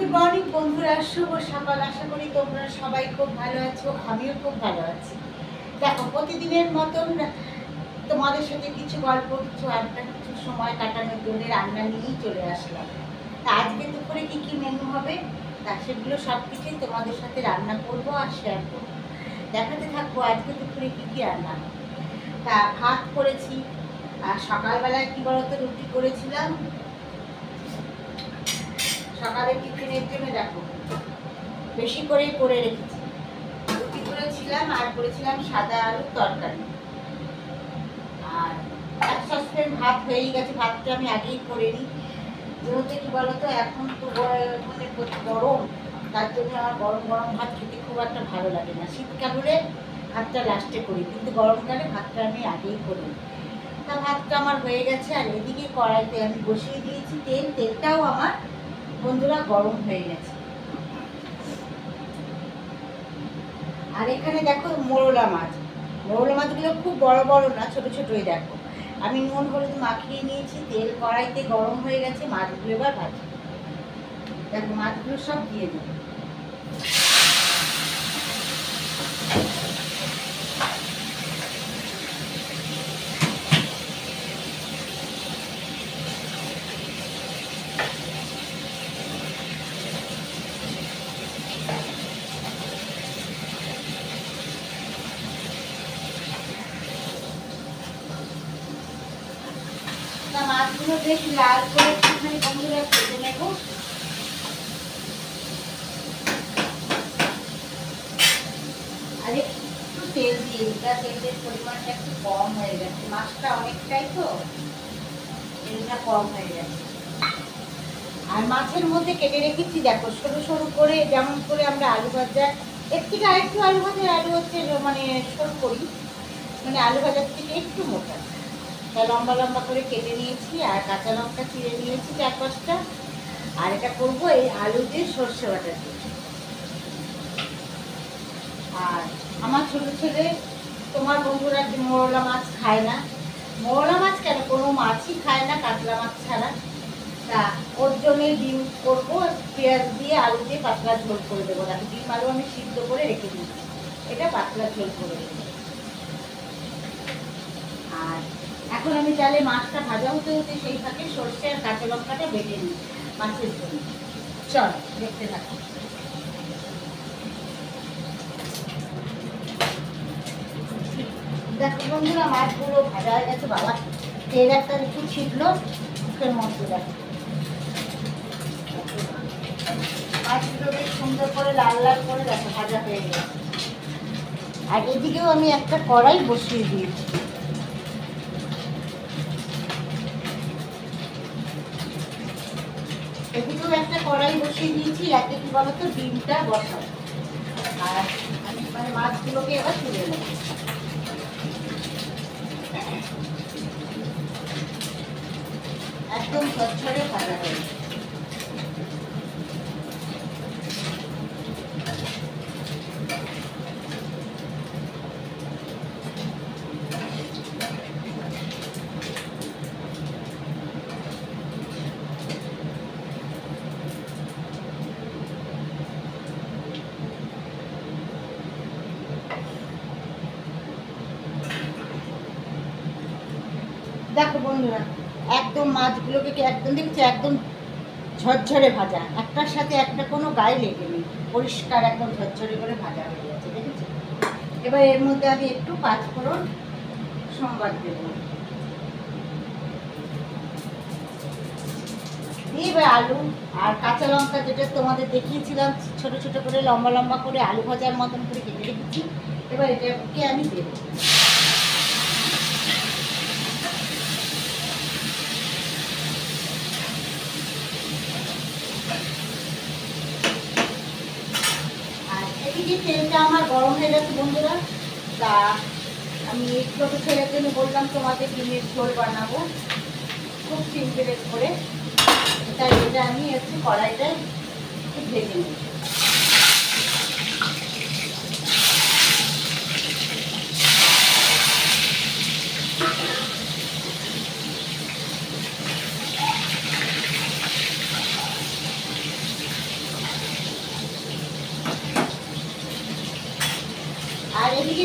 Good morning বন্ধুরা, শুভ সকাল। আশা করি তোমরা সবাই খুব ভালো আছো, আমিও খুব ভালো আছি। দেখো, প্রতিদিনের মতন তোমাদের সাথে কিছু গল্প, কিছু আড্ডা, কিছু সময় কাটানোর জন্য রান্না নিয়েই চলে আসলাম। তা আজকে দুপুরে কী কী মেনু হবে, তা সেগুলো সব কিছুই তোমাদের সাথে রান্না করবো আর শেয়ার করবো, দেখাতে থাকবো আজকে দুপুরে কী কী রান্না হবে। তা ভাত করেছি, আর সকালবেলায় কী বলতো রুটি করেছিলাম। সকালে টিফিনের জন্য দেখো বেশি করেই করে রেখেছি, রুটি করেছিলাম আর করেছিলাম সাদা আলুর তরকারি। আর এক সসপ্যান ভাত হয়েই গেছে, ভাতটা আমি আগেই করে নিই। যেহেতু কি বলতো এখন তো মানে গরম, তার জন্য আমার গরম গরম ভাত খেতে খুব একটা ভালো লাগে না। শীতকাল হলে ভাতটা লাস্টে করি, কিন্তু গরমকালে ভাতটা আমি আগেই করি। তা ভাতটা আমার হয়ে গেছে, আর এদিকে কড়াইতে আমি বসিয়ে দিয়েছি তেল। তেলটাও আমার বন্ধুরা গরম হয়ে গেছে। আর এখানে দেখো মোরলা মাছ, মোরলা মাছগুলো খুব বড় বড় না, ছোট ছোটই। দেখো আমি নুন হলুদ মাখিয়ে নিয়েছি, তেল কড়াইতে গরম হয়ে গেছে, মাছগুলো এবার ভাজি। দেখো মাছগুলো সব দিয়ে দেবো। মাছগুলো বেশ লাল করে একটুখানি বন্ধুরা ভেজে নেব। আর একটু তেল দিয়ে, তেলের পরিমাণটা একটু কম হয়ে গেছে, মাছটা অনেকটাই তো তেলটা কম হয়ে গেছে। আর মাছের মধ্যে কেটে রেখেছি দেখো সরু সরু করে, যেমন করে আমরা আলু ভাজা, এর থেকে আরেকটু আলু ভাজার আলু হচ্ছে মানে সরু করি, মানে আলু ভাজার থেকে একটু মোটা। তা লম্বা লম্বা করে কেটে নিয়েছি, আর কাঁচা লঙ্কা চিড়ে নিয়েছি 4-5টা। আর এটা করবো এই আলু দিয়ে সর্ষে বাটা দিয়ে। আর আমার ছোট ছেলে, তোমার বন্ধুরা মোরলা মাছ খায় না। মোরলা মাছ কেন, কোনো মাছই খায় না কাতলা মাছ ছাড়া। তা ওর জন্য ডিম করবো, পেঁয়াজ দিয়ে আলু দিয়ে পাতলা ঝোল করে দেবো। দেখো ডিম আলু আমি সিদ্ধ করে রেখে দিচ্ছি, এটা পাতলা ঝোল করে দেবো। আর এখন আমি চাইলে মাছটা ভাজা হতে হতে সেই ফাঁকে সর্ষে আর কাঁচা লঙ্কাটা বেটে নিই মাছের জন্য। চল দেখতে থাকো। দেখো বন্ধুরা মাছগুলো ভাজা হয়ে গেছে। বাবা তেল একটা একটু ছিটলো মুখের মধ্যে। দেখো মাছগুলো বেশ সুন্দর করে লাল লাল করে দেখো ভাজা হয়ে গেছে। আর এদিকেও আমি একটা কড়াই বসিয়ে দিয়েছি। এদিকেও একটা কড়াই বসিয়ে দিয়েছি, এতে কি বলতো ডিমটা বসাবো। আর আমি মানে মাছগুলোকে এবার তুলে নেব। একদম ঝরঝরে ভাজা হয়ে গেছে। দেখো বন্ধুরা একদম মাছগুলোকে একদম দেখছি একদম ঝরঝরে ভাজা, একটার সাথে একটা কোনো গায়ে লেগে নেই, পরিষ্কার একদম ঝরঝরে করে ভাজা হয়ে গেছে, দেখেছি। এবার এর মধ্যে আমি একটু পাঁচফোড়ন সম্বাদ দেব, দিয়ে এবার আলু আর কাঁচা লঙ্কা, যেটা তোমাদের দেখিয়েছিলাম ছোট ছোট করে লম্বা লম্বা করে আলু ভাজার মতন করে কেটে রেখেছি, এবার এটাকে আমি দেবো। এদিকে তেলটা আমার গরম হয়ে গেছে বন্ধুরা। তা আমি ছোটো ছেলের জন্য বললাম তোমাদের ডিমের ঝোল বানাবো খুব সিম্পল করে, তাই এটা আমি একটু কড়াইটায় একটু ভেজে নেব।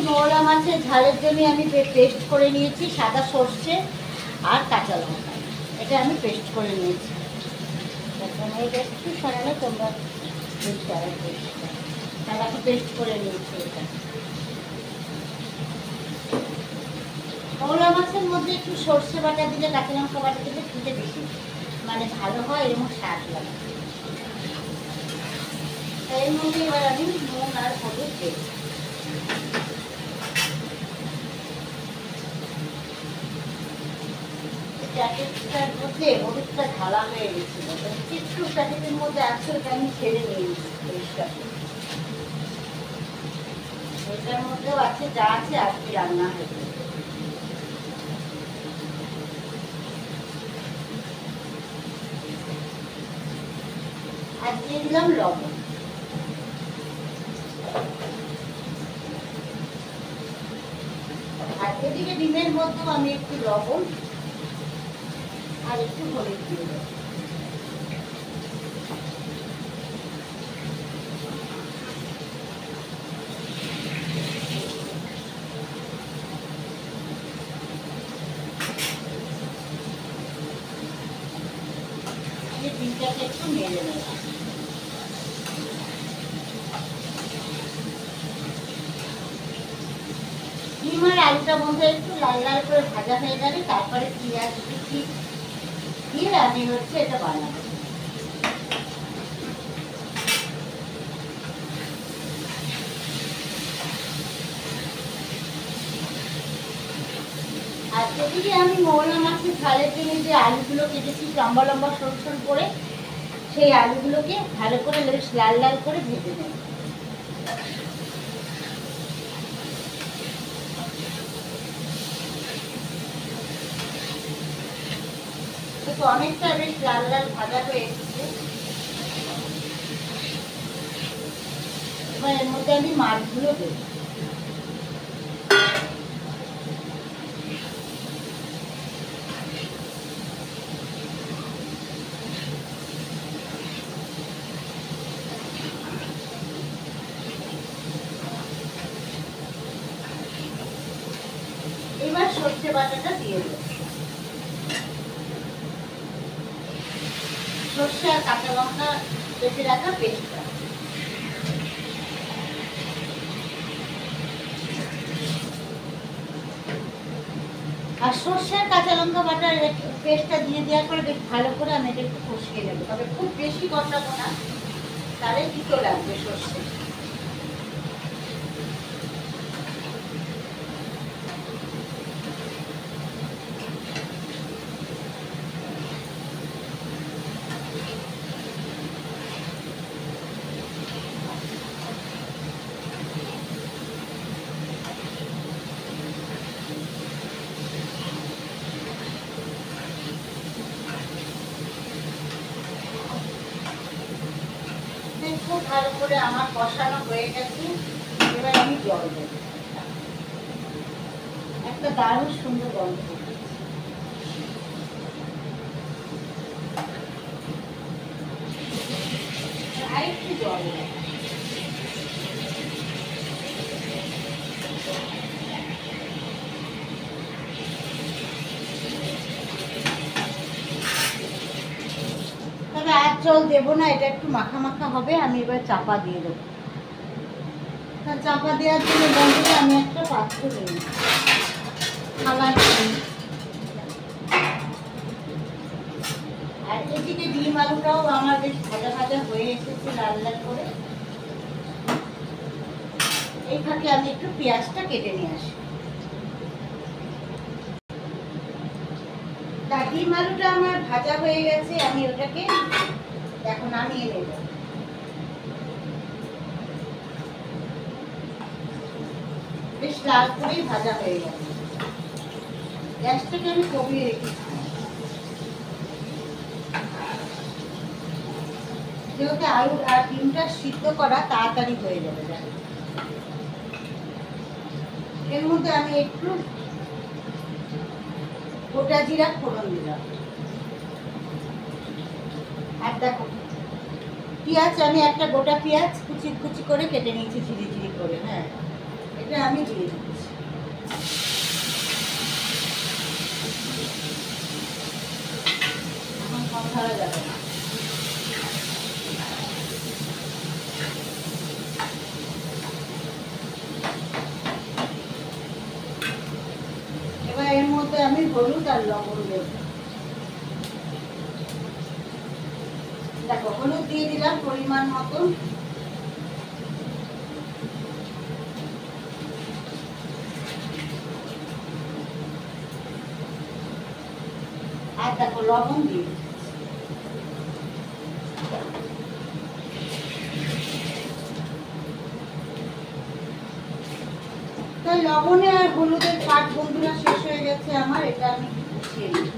মৌলা মাছের ঝালের জন্য আমি পেস্ট করে নিয়েছি সাদা সর্ষে আর কাঁচা লঙ্কা, এটা আমি পেস্ট করে নিয়েছি। এটা একটু সরালে তোমরা বুঝতে পারবে, সাদাকে পেস্ট করে নিয়েছি। এটা মৌলা মাছের মধ্যে একটু সর্ষে বাটা দিলে, কাঁচা লঙ্কা বাটা দিলে খেতে বেশি মানে ভালো হয় এবং স্বাদ লাগে। এর মধ্যে এবার আমি নুন আর হলুদ দেব। প্যাকেটটার মধ্যে হলুদটা ঢালা হয়ে গেছিল, একটু প্যাকেটের মধ্যে আছে, ওটা আমি ছেড়ে নিয়েছি পরিষ্কার। ওটার মধ্যেও আছে, যা আছে আজকে রান্না হয়েছে। আর দিয়ে দিলাম লবণ। আর এদিকে ডিমের মধ্যেও আমি একটু লবণ আর একটু হলুদ দিয়ে দেবো। ডিমটাকে একটু নেড়ে নেব। ডিম আর আলুটা মধ্যে একটু লাল লাল করে ভাজা হয়ে গেলে তারপরে পেঁয়াজ কুচি দিয়ে আমি এটা বানাবো। আর এদিকে আমি মৌলা মাছের ঝালের জন্য যে আলুগুলো কেটেছি লম্বা লম্বা সরু সরু করে, সেই আলুগুলোকে ভালো করে বেশ লাল লাল করে ভেজে নেব। অনেকটা বেশ লাল লাল ভাজা হয়ে এসেছে। এবার এর মধ্যে আমি মাছগুলো দেবো। এবার সর্ষে বাটাটা দিয়ে দেবো। সর্ষে আর কাঁচা লঙ্কা বেটে রাখা পেস্টটা। আর সর্ষে আর কাঁচা লঙ্কা বাটার পেস্টটা দিয়ে দেওয়ার পরে বেশ ভালো করে আমি এটা একটু কষিয়ে নেবো, তবে খুব বেশি কষাবো না, তাহলে তিতো লাগবে সর্ষে। খুব ভালো করে আমার কষানো হয়ে গেছে। এবার আমি জল দেব। একটা দারুণ সুন্দর গন্ধ। আরেকটু জল দেব। আর জল দেবো না, এটা একটু মাখা মাখা হবে। আমি এবার চাপা দিয়ে দেবো। চাপা দেওয়ার জন্য বন্ধুরা আমি একটা পাত্র দেব, থালা দেব। আর এদিকে ডিম আলুটাও আমার বেশ ভাজা ভাজা হয়ে এসেছে লাল লাল করে। এই ফাঁকে আমি একটু পেঁয়াজটা কেটে নিয়ে আসি। ডিম আলুটা আমার ভাজা হয়ে গেছে, আমি ওটাকে এখন নামিয়ে নেব। বেশ লাল করেই ভাজা হয়ে গেছে। গ্যাসটাকে আমি কমিয়ে রেখেছি, যেহেতু আলু আর ডিমটা সিদ্ধ করা তাড়াতাড়ি হয়ে যাবে। এর মধ্যে আমি একটু গোটা জিরা ফোড়ন দিলাম। আর দেখো পেঁয়াজ, আমি একটা গোটা পেঁয়াজ কুচি কুচি করে কেটে নিয়েছি ঝিরি ঝিরি করে। হ্যাঁ, এটা আমি দিয়ে দিচ্ছি। এখন কম ধরা যাবে না। এবার এর মধ্যে আমি হলুদ আর লবণ দেব। দেখো হলুদ দিয়ে দিলাম পরিমাণ মতো, আর দেখো লবণ দিয়ে তাই লবণে আর হলুদের পাট বন্ধুরা শেষ হয়ে গেছে আমার, এটা আমি গুছিয়ে নিই।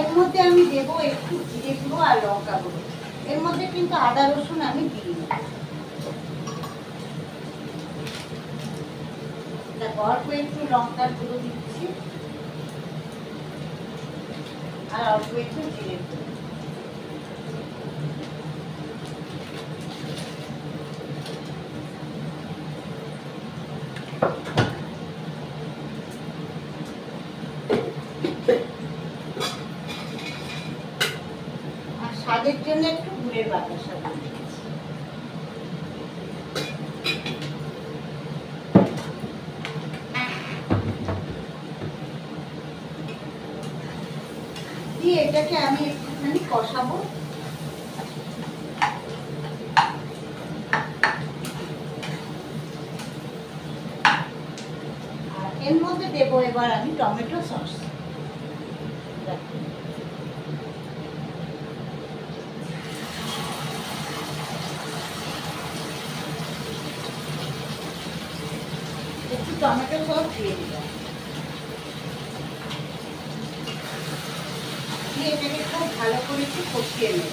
এর মধ্যে আমি দেবো একটু জিরে গুঁড়ো আর লঙ্কা গুঁড়ো। এর মধ্যে কিন্তু আদা রসুন আমি দিই না। অল্প একটু লঙ্কার গুঁড়ো দিচ্ছি আর অল্প একটু জিরে গুঁড়ো। আর স্বাদের জন্য একটু গুড়ের বাতাসা দিয়ে এটাকে আমি একটুখানি কষাবো। আর এর মধ্যে দেবো এবার আমি টমেটো সস। একটু টমেটো সস দিয়ে দিলাম, দিয়ে এটাকে খুব ভালো করে একটু কষিয়ে নেব।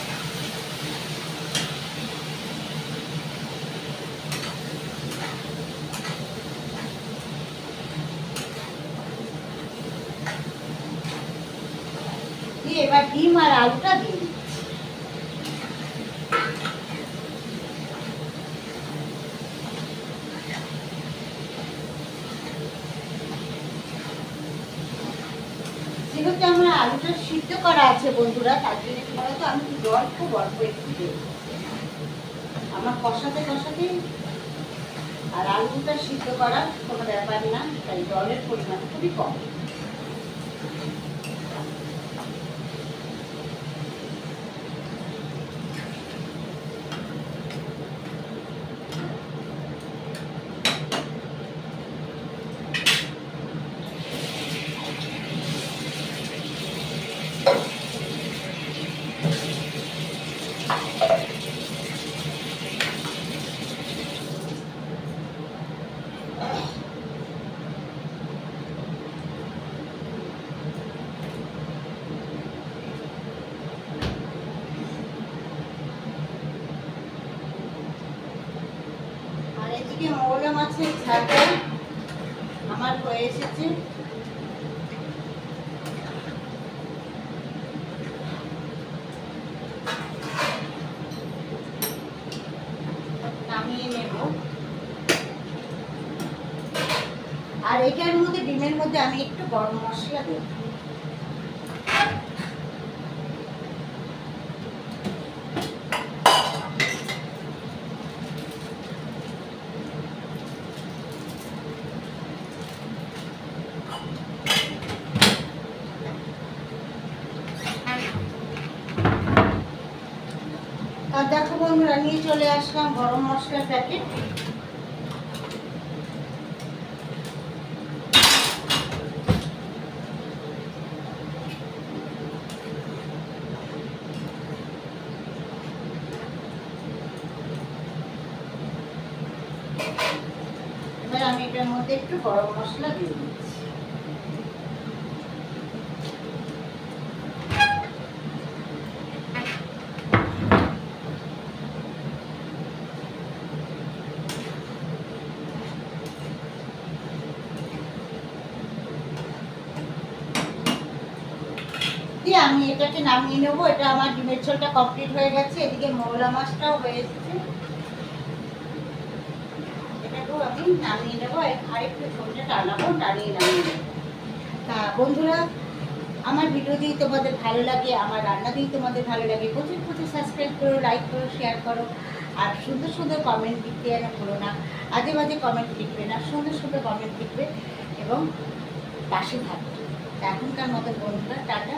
দিয়ে এবার ডিম আর আলুটা দিয়ে দিচ্ছি। যেহেতু আমার আলুটা সিদ্ধ করা আছে বন্ধুরা, তার জন্য কি বলতো আমি জল খুব অল্প একটু দেব। আমার কষাতে কষাতে আর আলুটা সিদ্ধ করার কোনো ব্যাপার না, তাই জলের পরিমাণ খুবই কম। এদিকে মৌলা মাছের ঝালটা আমার হয়ে এসেছে। নামিয়ে নেব। আর এটার মধ্যে ডিমের মধ্যে আমি একটু গরম মশলা দেব। আর দেখো বন্ধুরা, নিয়ে চলে আসলাম গরম মশলার প্যাকেট। এবার আমি এটার মধ্যে একটু গরম মশলা দিয়ে দিচ্ছি। দিয়ে আমি এটাকে নামিয়ে নেবো। এটা আমার ডিমের ঝোলটা কমপ্লিট হয়ে গেছে, এদিকে মৌলা মাছটাও হয়ে এসেছে। এটাকেও আমি নামিয়ে নেবো, আর একটু ঝোলটা টানাবো, টানিয়ে নামিয়ে নেবো। তা বন্ধুরা, আমার ভিডিও যদি তোমাদের ভালো লাগে, আমার রান্না যদি তোমাদের ভালো লাগে, প্রচুর প্রচুর সাবস্ক্রাইব করো, লাইক করো, শেয়ার করো, আর সুন্দর সুন্দর কমেন্ট লিখতে যেন ভুলো না। আজে বাজে কমেন্ট লিখবে না, সুন্দর সুন্দর কমেন্ট লিখবে এবং পাশে থাকবে। এখনকার মতো বন্ধুরা টাটা।